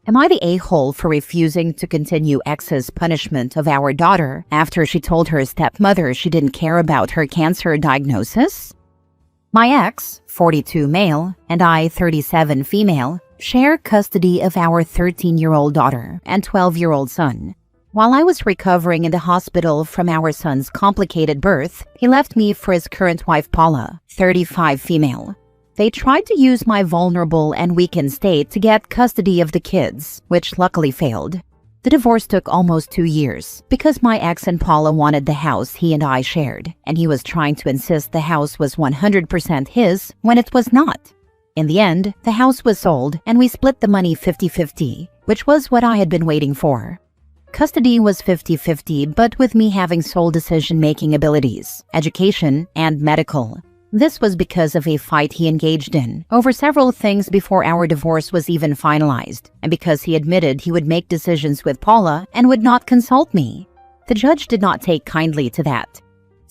Am I the a-hole for refusing to continue X's punishment of our daughter after she told her stepmother she didn't care about her cancer diagnosis? My ex, 42 male, and I, 37 female, share custody of our 13-year-old daughter and 12-year-old son. While I was recovering in the hospital from our son's complicated birth, he left me for his current wife Paula, 35 female. They tried to use my vulnerable and weakened state to get custody of the kids, which luckily failed. The divorce took almost 2 years because my ex and Paula wanted the house he and I shared, and he was trying to insist the house was 100% his when it was not. In the end, the house was sold and we split the money 50-50, which was what I had been waiting for. Custody was 50-50, but with me having sole decision-making abilities, education, and medical. This was because of a fight he engaged in over several things before our divorce was even finalized, and because he admitted he would make decisions with Paula and would not consult me. The judge did not take kindly to that.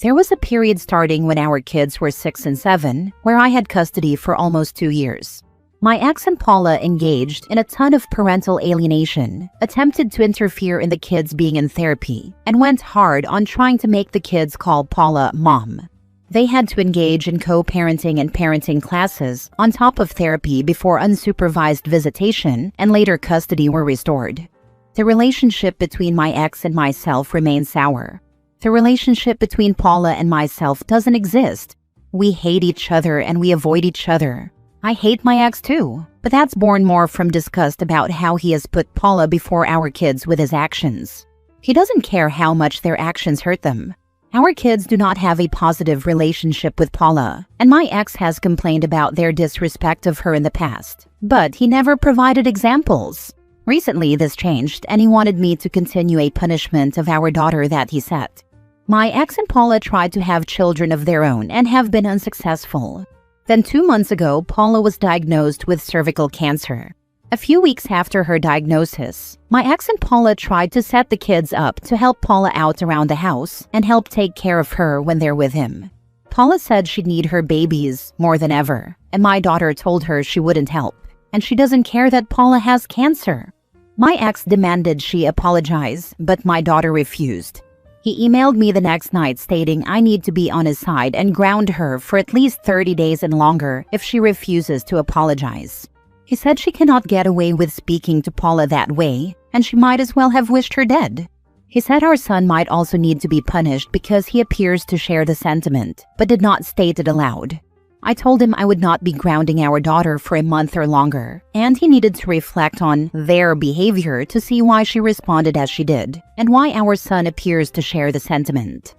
There was a period starting when our kids were 6 and 7, where I had custody for almost 2 years. My ex and Paula engaged in a ton of parental alienation, attempted to interfere in the kids being in therapy, and went hard on trying to make the kids call Paula mom. They had to engage in co-parenting and parenting classes on top of therapy before unsupervised visitation and later custody were restored. The relationship between my ex and myself remains sour. The relationship between Paula and myself doesn't exist. We hate each other and we avoid each other. I hate my ex too, but that's born more from disgust about how he has put Paula before our kids with his actions. He doesn't care how much their actions hurt them. Our kids do not have a positive relationship with Paula, and my ex has complained about their disrespect of her in the past, but he never provided examples. Recently, this changed, and he wanted me to continue a punishment of our daughter that he set. My ex and Paula tried to have children of their own and have been unsuccessful. Then 2 months ago, Paula was diagnosed with cervical cancer. A few weeks after her diagnosis, my ex and Paula tried to set the kids up to help Paula out around the house and help take care of her when they're with him. Paula said she'd need her babies more than ever, and my daughter told her she wouldn't help, and she doesn't care that Paula has cancer. My ex demanded she apologize, but my daughter refused. He emailed me the next night stating I need to be on his side and ground her for at least 30 days and longer if she refuses to apologize. He said she cannot get away with speaking to Paula that way, and she might as well have wished her dead. He said our son might also need to be punished because he appears to share the sentiment, but did not state it aloud. I told him I would not be grounding our daughter for a month or longer, and he needed to reflect on their behavior to see why she responded as she did, and why our son appears to share the sentiment.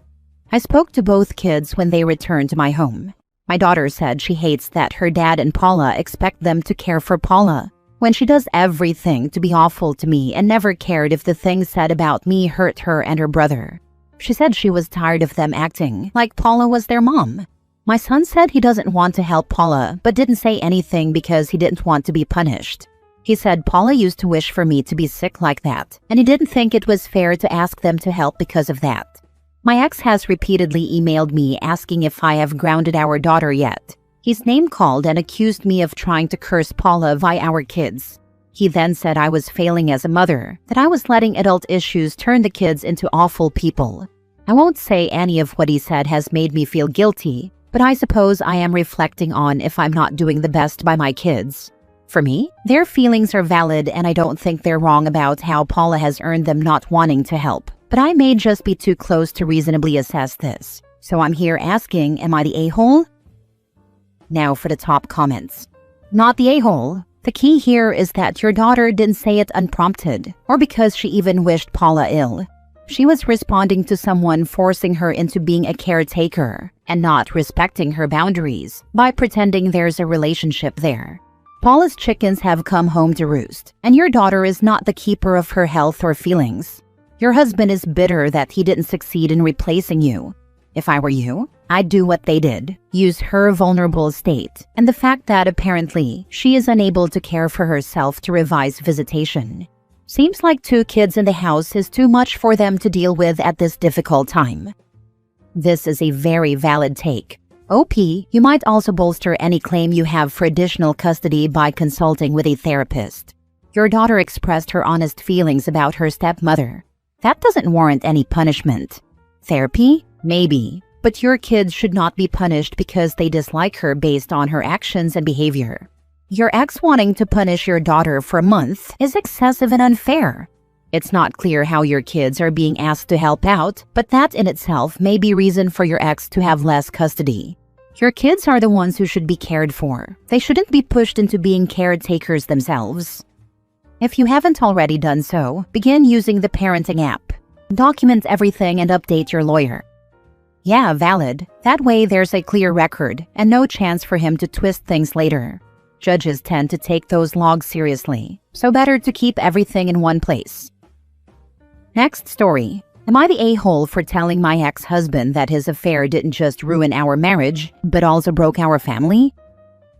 I spoke to both kids when they returned to my home. My daughter said she hates that her dad and Paula expect them to care for Paula, when she does everything to be awful to me and never cared if the things said about me hurt her and her brother. She said she was tired of them acting like Paula was their mom. My son said he doesn't want to help Paula, but didn't say anything because he didn't want to be punished. He said Paula used to wish for me to be sick like that, and he didn't think it was fair to ask them to help because of that. My ex has repeatedly emailed me asking if I have grounded our daughter yet. He's name-called and accused me of trying to curse Paula via our kids. He then said I was failing as a mother, that I was letting adult issues turn the kids into awful people. I won't say any of what he said has made me feel guilty, but I suppose I am reflecting on if I'm not doing the best by my kids. For me, their feelings are valid and I don't think they're wrong about how Paula has earned them not wanting to help. But I may just be too close to reasonably assess this. So I'm here asking, am I the a-hole? Now for the top comments. Not the a-hole. The key here is that your daughter didn't say it unprompted, or because she even wished Paula ill. She was responding to someone forcing her into being a caretaker, and not respecting her boundaries by pretending there's a relationship there. Paula's chickens have come home to roost, and your daughter is not the keeper of her health or feelings. Your husband is bitter that he didn't succeed in replacing you. If I were you, I'd do what they did. Use her vulnerable state and the fact that apparently she is unable to care for herself to revise visitation. Seems like 2 kids in the house is too much for them to deal with at this difficult time. This is a very valid take. OP, you might also bolster any claim you have for additional custody by consulting with a therapist. Your daughter expressed her honest feelings about her stepmother. That doesn't warrant any punishment. Therapy? Maybe. But your kids should not be punished because they dislike her based on her actions and behavior. Your ex wanting to punish your daughter for a month is excessive and unfair. It's not clear how your kids are being asked to help out, but that in itself may be reason for your ex to have less custody. Your kids are the ones who should be cared for. They shouldn't be pushed into being caretakers themselves. If you haven't already done so, begin using the parenting app. Document everything and update your lawyer. Yeah, valid. That way there's a clear record and no chance for him to twist things later. Judges tend to take those logs seriously, so better to keep everything in one place. Next story. Am I the a-hole for telling my ex-husband that his affair didn't just ruin our marriage, but also broke our family?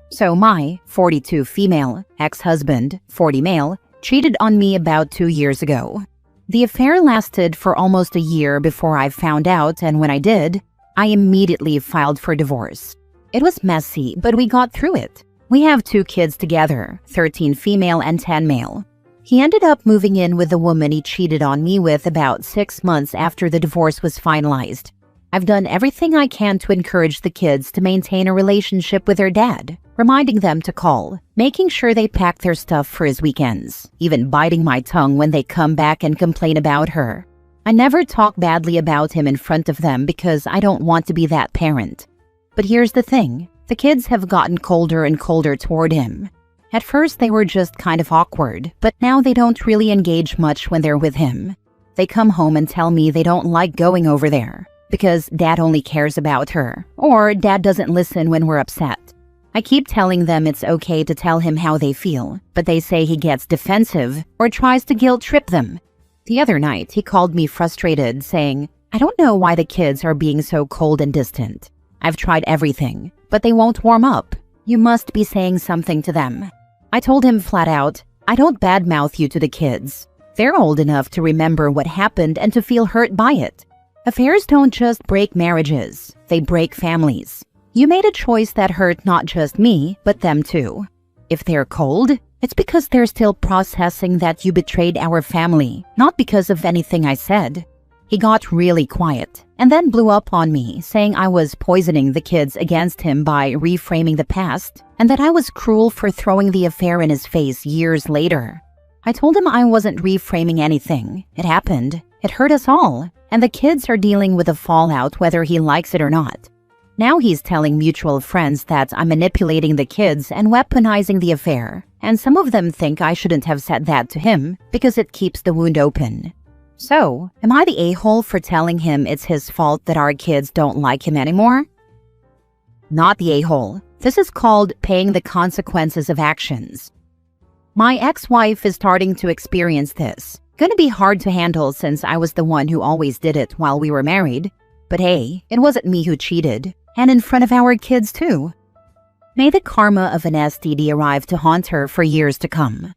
So my 42 female ex-husband, 40 male, cheated on me about 2 years ago. The affair lasted for almost a year before I found out, and when I did, I immediately filed for divorce. It was messy, but we got through it. We have 2 kids together, 13 female and 10 male. He ended up moving in with the woman he cheated on me with about 6 months after the divorce was finalized. I've done everything I can to encourage the kids to maintain a relationship with their dad, reminding them to call, making sure they pack their stuff for his weekends, even biting my tongue when they come back and complain about her. I never talk badly about him in front of them because I don't want to be that parent. But here's the thing. The kids have gotten colder and colder toward him. At first, they were just kind of awkward, but now they don't really engage much when they're with him. They come home and tell me they don't like going over there because dad only cares about her, or dad doesn't listen when we're upset. I keep telling them it's okay to tell him how they feel, but they say he gets defensive or tries to guilt trip them. The other night, he called me frustrated, saying, "I don't know why the kids are being so cold and distant. I've tried everything, but they won't warm up. You must be saying something to them." I told him flat out, "I don't badmouth you to the kids. They're old enough to remember what happened and to feel hurt by it. Affairs don't just break marriages, they break families. You made a choice that hurt not just me, but them too. If they're cold, it's because they're still processing that you betrayed our family, not because of anything I said." He got really quiet and then blew up on me, saying I was poisoning the kids against him by reframing the past and that I was cruel for throwing the affair in his face years later. I told him I wasn't reframing anything. It happened. It hurt us all, and the kids are dealing with the fallout whether he likes it or not. Now he's telling mutual friends that I'm manipulating the kids and weaponizing the affair, and some of them think I shouldn't have said that to him because it keeps the wound open. So, am I the a-hole for telling him it's his fault that our kids don't like him anymore? Not the a-hole. This is called paying the consequences of actions. My ex-wife is starting to experience this. Gonna be hard to handle since I was the one who always did it while we were married. But hey, it wasn't me who cheated, and in front of our kids too. May the karma of an STD arrive to haunt her for years to come.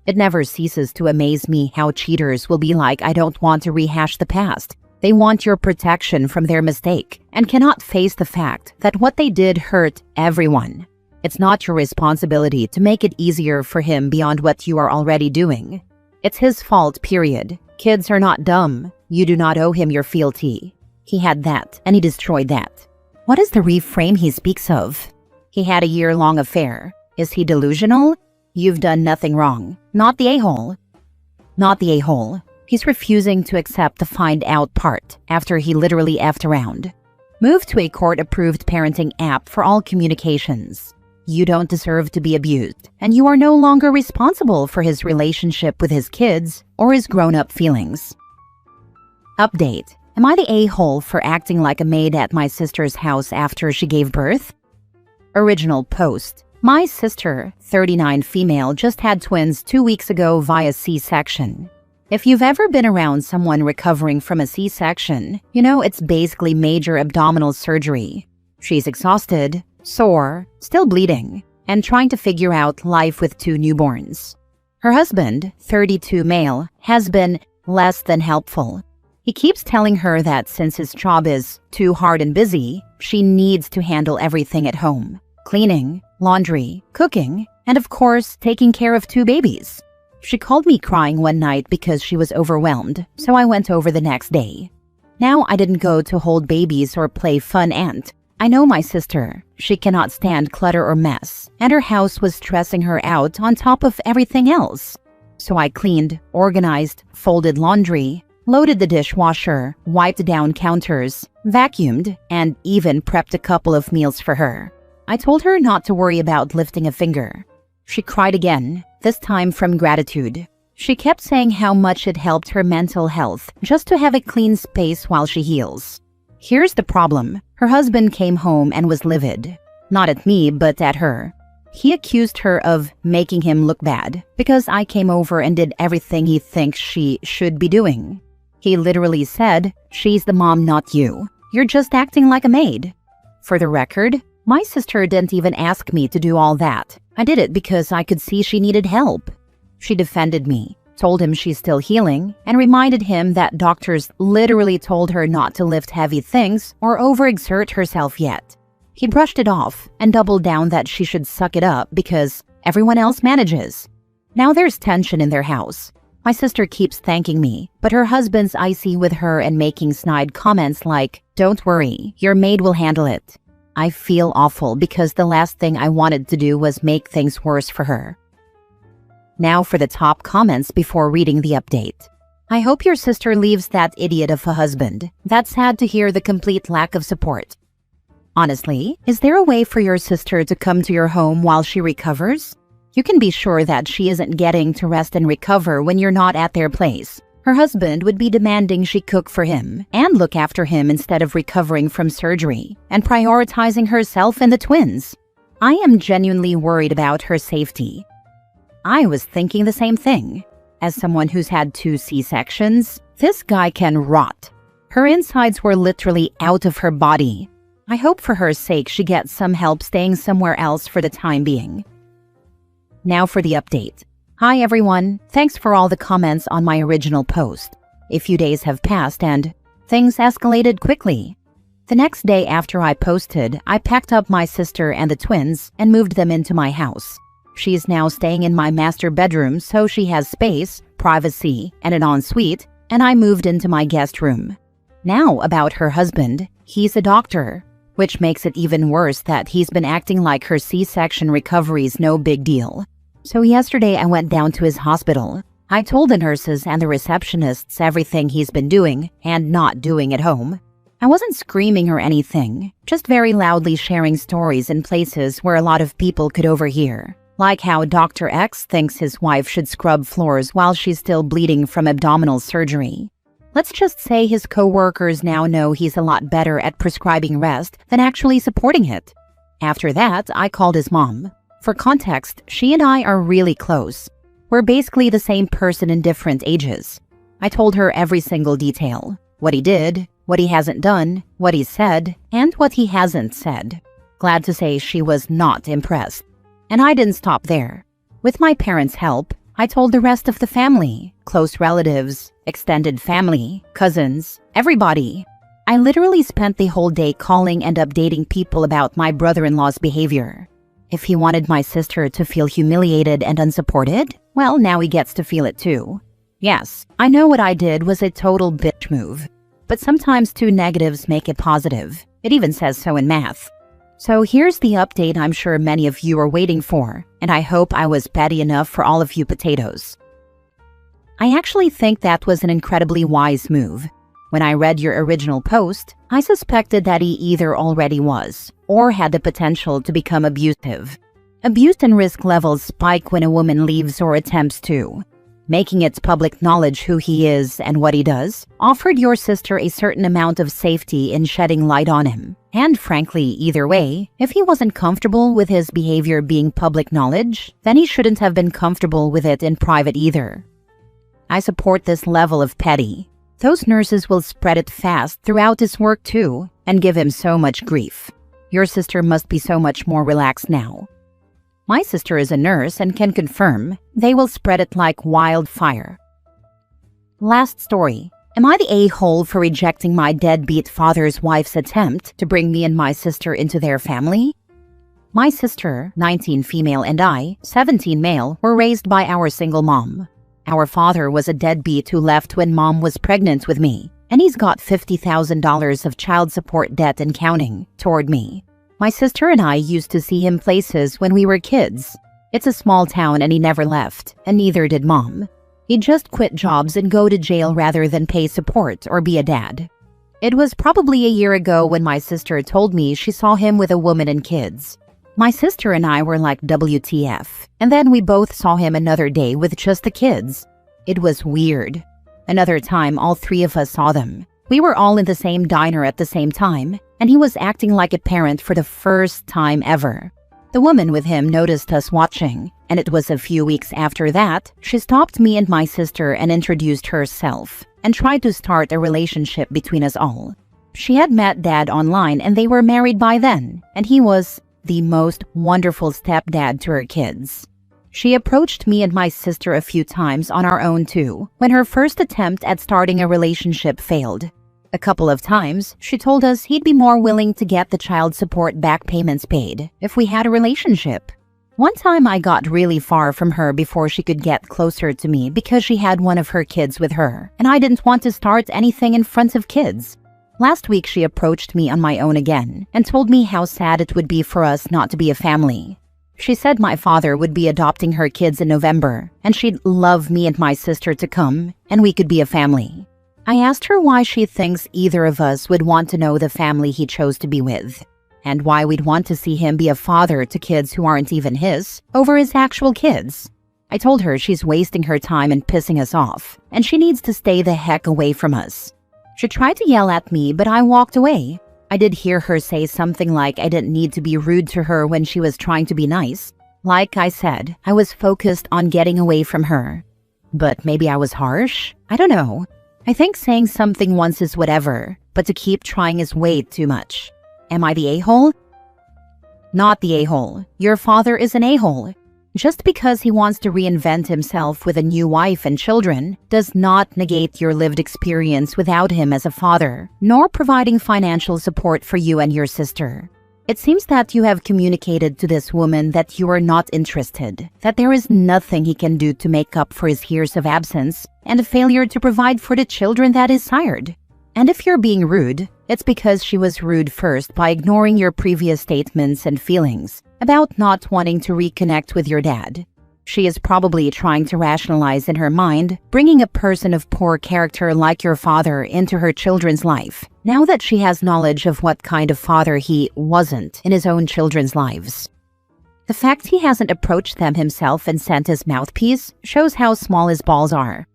It never ceases to amaze me how cheaters will be like, "I don't want to rehash the past." They want your protection from their mistake and cannot face the fact that what they did hurt everyone. It's not your responsibility to make it easier for him beyond what you are already doing. It's his fault, period. Kids are not dumb. You do not owe him your fealty. He had that, and he destroyed that. What is the reframe he speaks of? He had a year-long affair. Is he delusional? You've done nothing wrong. Not the a-hole. Not the a-hole. He's refusing to accept the find out part after he literally effed around. Move to a court-approved parenting app for all communications. You don't deserve to be abused, and you are no longer responsible for his relationship with his kids or his grown-up feelings. Update. Am I the a-hole for acting like a maid at my sister's house after she gave birth? Original post. My sister, 39 female, just had twins 2 weeks ago via C-section. If you've ever been around someone recovering from a C-section, you know it's basically major abdominal surgery. She's exhausted, sore, still bleeding, and trying to figure out life with 2 newborns. Her husband, 32 male, has been less than helpful. He keeps telling her that since his job is too hard and busy, she needs to handle everything at home. Cleaning, laundry, cooking, and of course, taking care of 2 babies. She called me crying one night because she was overwhelmed, so I went over the next day. Now I didn't go to hold babies or play fun aunt. I know my sister. She cannot stand clutter or mess, and her house was stressing her out on top of everything else. So I cleaned, organized, folded laundry, loaded the dishwasher, wiped down counters, vacuumed, and even prepped a couple of meals for her. I told her not to worry about lifting a finger. She cried again, this time from gratitude. She kept saying how much it helped her mental health just to have a clean space while she heals. Here's the problem. Her husband came home and was livid. Not at me, but at her. He accused her of making him look bad because I came over and did everything he thinks she should be doing. He literally said, "She's the mom, not you. You're just acting like a maid." For the record, my sister didn't even ask me to do all that. I did it because I could see she needed help. She defended me, told him she's still healing, and reminded him that doctors literally told her not to lift heavy things or overexert herself yet. He brushed it off and doubled down that she should suck it up because everyone else manages. Now there's tension in their house. My sister keeps thanking me, but her husband's icy with her and making snide comments like, "Don't worry, your maid will handle it." I feel awful because the last thing I wanted to do was make things worse for her. Now for the top comments before reading the update. I hope your sister leaves that idiot of a husband. That's sad to hear the complete lack of support. Honestly, is there a way for your sister to come to your home while she recovers? You can be sure that she isn't getting to rest and recover when you're not at their place. Her husband would be demanding she cook for him and look after him instead of recovering from surgery and prioritizing herself and the twins. I am genuinely worried about her safety. I was thinking the same thing. As someone who's had 2 C-sections, this guy can rot. Her insides were literally out of her body. I hope for her sake she gets some help staying somewhere else for the time being. Now for the update. Hi everyone, thanks for all the comments on my original post. A few days have passed and things escalated quickly. The next day after I posted, I packed up my sister and the twins and moved them into my house. She's now staying in my master bedroom so she has space, privacy, and an ensuite, and I moved into my guest room. Now about her husband, he's a doctor, which makes it even worse that he's been acting like her C-section recovery's no big deal. So yesterday I went down to his hospital. I told the nurses and the receptionists everything he's been doing and not doing at home. I wasn't screaming or anything, just very loudly sharing stories in places where a lot of people could overhear. Like how Dr. X thinks his wife should scrub floors while she's still bleeding from abdominal surgery. Let's just say his co-workers now know he's a lot better at prescribing rest than actually supporting it. After that, I called his mom. For context, she and I are really close. We're basically the same person in different ages. I told her every single detail. What he did, what he hasn't done, what he said, and what he hasn't said. Glad to say she was not impressed. And I didn't stop there. With my parents' help, I told the rest of the family, close relatives, extended family, cousins, everybody. I literally spent the whole day calling and updating people about my brother-in-law's behavior. If he wanted my sister to feel humiliated and unsupported, well, now he gets to feel it too. Yes, I know what I did was a total bitch move. But sometimes 2 negatives make a positive. It even says so in math. So here's the update I'm sure many of you are waiting for, and I hope I was petty enough for all of you potatoes. I actually think that was an incredibly wise move. When I read your original post, I suspected that he either already was, or had the potential to become abusive. Abuse and risk levels spike when a woman leaves or attempts to. Making it public knowledge who he is and what he does offered your sister a certain amount of safety in shedding light on him. And frankly, either way, if he wasn't comfortable with his behavior being public knowledge, then he shouldn't have been comfortable with it in private either. I support this level of petty. Those nurses will spread it fast throughout his work too, and give him so much grief. Your sister must be so much more relaxed now. My sister is a nurse and can confirm they will spread it like wildfire. Last story. Am I the a-hole for rejecting my deadbeat father's wife's attempt to bring me and my sister into their family? My sister, 19 female, and I, 17 male, were raised by our single mom. Our father was a deadbeat who left when mom was pregnant with me, and he's got $50,000 of child support debt and counting toward me. My sister and I used to see him places when we were kids. It's a small town and he never left, and neither did mom. He'd just quit jobs and go to jail rather than pay support or be a dad. It was probably a year ago when my sister told me she saw him with a woman and kids. My sister and I were like, WTF, and then we both saw him another day with just the kids. It was weird. Another time, all three of us saw them. We were all in the same diner at the same time, and he was acting like a parent for the first time ever. The woman with him noticed us watching, and it was a few weeks after that, she stopped me and my sister and introduced herself, and tried to start a relationship between us all. She had met Dad online and they were married by then, and he was the most wonderful stepdad to her kids. She approached me and my sister a few times on our own too, when her first attempt at starting a relationship failed. A couple of times, she told us he'd be more willing to get the child support back payments paid if we had a relationship. One time I got really far from her before she could get closer to me because she had one of her kids with her, and I didn't want to start anything in front of kids. Last week she approached me on my own again and told me how sad it would be for us not to be a family. She said my father would be adopting her kids in November, and she'd love me and my sister to come, and we could be a family. I asked her why she thinks either of us would want to know the family he chose to be with, and why we'd want to see him be a father to kids who aren't even his, over his actual kids. I told her she's wasting her time and pissing us off, and she needs to stay the heck away from us. She tried to yell at me, but I walked away. I did hear her say something like I didn't need to be rude to her when she was trying to be nice. Like I said, I was focused on getting away from her. But maybe I was harsh? I don't know. I think saying something once is whatever, but to keep trying is way too much. Am I the a-hole? Not the a-hole. Your father is an a-hole. Just because he wants to reinvent himself with a new wife and children does not negate your lived experience without him as a father, nor providing financial support for you and your sister. It seems that you have communicated to this woman that you are not interested, that there is nothing he can do to make up for his years of absence and a failure to provide for the children that is sired. And if you're being rude, it's because she was rude first by ignoring your previous statements and feelings about not wanting to reconnect with your dad. She is probably trying to rationalize in her mind bringing a person of poor character like your father into her children's life, now that she has knowledge of what kind of father he wasn't in his own children's lives. The fact he hasn't approached them himself and sent his mouthpiece shows how small his balls are.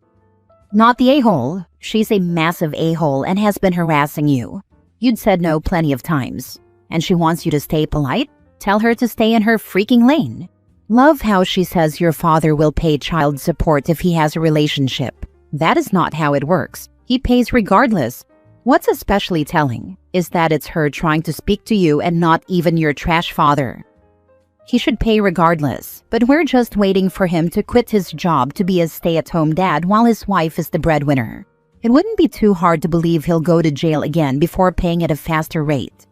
Not the a-hole. She's a massive a-hole and has been harassing you. You'd said no plenty of times. And she wants you to stay polite? Tell her to stay in her freaking lane. Love how she says your father will pay child support if he has a relationship. That is not how it works. He pays regardless. What's especially telling is that it's her trying to speak to you and not even your trash father. He should pay regardless, but we're just waiting for him to quit his job to be a stay-at-home dad while his wife is the breadwinner. It wouldn't be too hard to believe he'll go to jail again before paying at a faster rate.